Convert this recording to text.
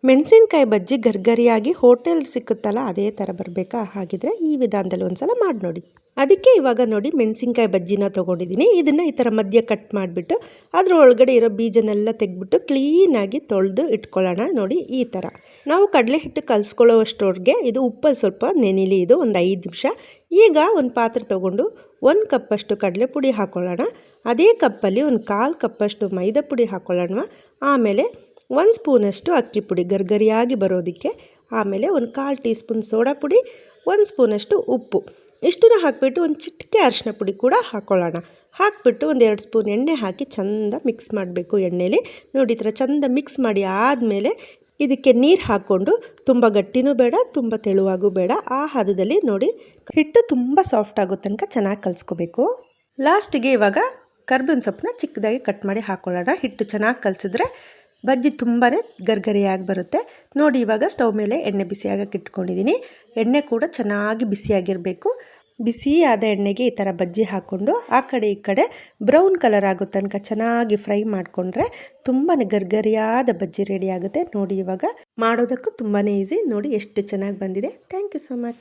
ಮೆಣಸಿನಕಾಯಿ ಬಜ್ಜಿ ಗರ್ಗರಿಯಾಗಿ ಹೋಟೆಲ್ ಸಿಕ್ಕುತ್ತಲ್ಲ ಅದೇ ಥರ ಬರಬೇಕಾ? ಹಾಗಿದ್ರೆ ಈ ವಿಧಾನದಲ್ಲಿ ಒಂದ್ಸಲ ಮಾಡಿ ನೋಡಿ. ಅದಕ್ಕೆ ಇವಾಗ ನೋಡಿ ಮೆಣಸಿನಕಾಯಿ ಬಜ್ಜಿನ ತೊಗೊಂಡಿದ್ದೀನಿ. ಇದನ್ನು ಈ ಥರ ಮಧ್ಯ ಕಟ್ ಮಾಡಿಬಿಟ್ಟು ಅದ್ರ ಒಳಗಡೆ ಇರೋ ಬೀಜನೆಲ್ಲ ತೆಗೆದ್ಬಿಟ್ಟು ಕ್ಲೀನಾಗಿ ತೊಳೆದು ಇಟ್ಕೊಳ್ಳೋಣ. ನೋಡಿ ಈ ಥರ ನಾವು ಕಡಲೆ ಹಿಟ್ಟು ಕಲಿಸ್ಕೊಳ್ಳೋವಷ್ಟೊಳಗೆ ಇದು ಉಪ್ಪಲ್ಲಿ ಸ್ವಲ್ಪ ನೆನಿಲಿ, ಇದು ಒಂದು 5 ನಿಮಿಷ. ಈಗ ಒಂದು ಪಾತ್ರೆ ತೊಗೊಂಡು 1 ಕಪ್ಪಷ್ಟು ಕಡಲೆ ಪುಡಿ ಹಾಕ್ಕೊಳ್ಳೋಣ. ಅದೇ ಕಪ್ಪಲ್ಲಿ ಒಂದು 1/4 ಕಪ್ಪಷ್ಟು ಮೈದಾ ಪುಡಿ ಹಾಕ್ಕೊಳ್ಳೋಣ. ಆಮೇಲೆ 1 ಸ್ಪೂನಷ್ಟು ಅಕ್ಕಿ ಪುಡಿ ಗರ್ಗರಿಯಾಗಿ ಬರೋದಕ್ಕೆ. ಆಮೇಲೆ ಒಂದು 1/4 ಟೀ ಸ್ಪೂನ್ ಸೋಡಾ ಪುಡಿ, 1 ಸ್ಪೂನಷ್ಟು ಉಪ್ಪು, ಇಷ್ಟನ್ನು ಹಾಕಿಬಿಟ್ಟು ಒಂದು ಚಿಟಿಕೆ ಅರಿಶಿನ ಪುಡಿ ಕೂಡ ಹಾಕ್ಕೊಳ್ಳೋಣ. ಹಾಕಿಬಿಟ್ಟು ಒಂದು 2 ಸ್ಪೂನ್ ಎಣ್ಣೆ ಹಾಕಿ ಚೆಂದ ಮಿಕ್ಸ್ ಮಾಡಬೇಕು. ಎಣ್ಣೆಲಿ ನೋಡಿ ಈ ಥರ ಚೆಂದ ಮಿಕ್ಸ್ ಮಾಡಿ ಆದಮೇಲೆ ಇದಕ್ಕೆ ನೀರು ಹಾಕ್ಕೊಂಡು ತುಂಬ ಗಟ್ಟಿನೂ ಬೇಡ, ತುಂಬ ತೆಳುವಾಗೂ ಬೇಡ, ಆ ಹದದಲ್ಲಿ ನೋಡಿ ಹಿಟ್ಟು ತುಂಬ ಸಾಫ್ಟ್ ಆಗೋ ತನಕ ಚೆನ್ನಾಗಿ ಕಲಿಸ್ಕೋಬೇಕು. ಲಾಸ್ಟಿಗೆ ಇವಾಗ ಕರ್ಬೇವಿನ ಸೊಪ್ಪನ್ನ ಚಿಕ್ಕದಾಗಿ ಕಟ್ ಮಾಡಿ ಹಾಕ್ಕೊಳ್ಳೋಣ. ಹಿಟ್ಟು ಚೆನ್ನಾಗಿ ಕಲಿಸಿದ್ರೆ ಬಜ್ಜಿ ತುಂಬಾ ಗರ್ಗರಿಯಾಗಿ ಬರುತ್ತೆ. ನೋಡಿ ಇವಾಗ ಸ್ಟವ್ ಮೇಲೆ ಎಣ್ಣೆ ಬಿಸಿಯಾಗಕ್ಕೆ ಇಟ್ಕೊಂಡಿದ್ದೀನಿ. ಎಣ್ಣೆ ಕೂಡ ಚೆನ್ನಾಗಿ ಬಿಸಿಯಾಗಿರಬೇಕು. ಬಿಸಿಯಾದ ಎಣ್ಣೆಗೆ ಈ ಥರ ಬಜ್ಜಿ ಹಾಕ್ಕೊಂಡು ಆ ಕಡೆ ಈ ಕಡೆ ಬ್ರೌನ್ ಕಲರ್ ಆಗೋ ತನಕ ಚೆನ್ನಾಗಿ ಫ್ರೈ ಮಾಡಿಕೊಂಡ್ರೆ ತುಂಬಾ ಗರ್ಗರಿಯಾದ ಬಜ್ಜಿ ರೆಡಿ ಆಗುತ್ತೆ. ನೋಡಿ ಇವಾಗ ಮಾಡೋದಕ್ಕೂ ತುಂಬಾ ಈಸಿ. ನೋಡಿ ಎಷ್ಟು ಚೆನ್ನಾಗಿ ಬಂದಿದೆ. Thank you so much.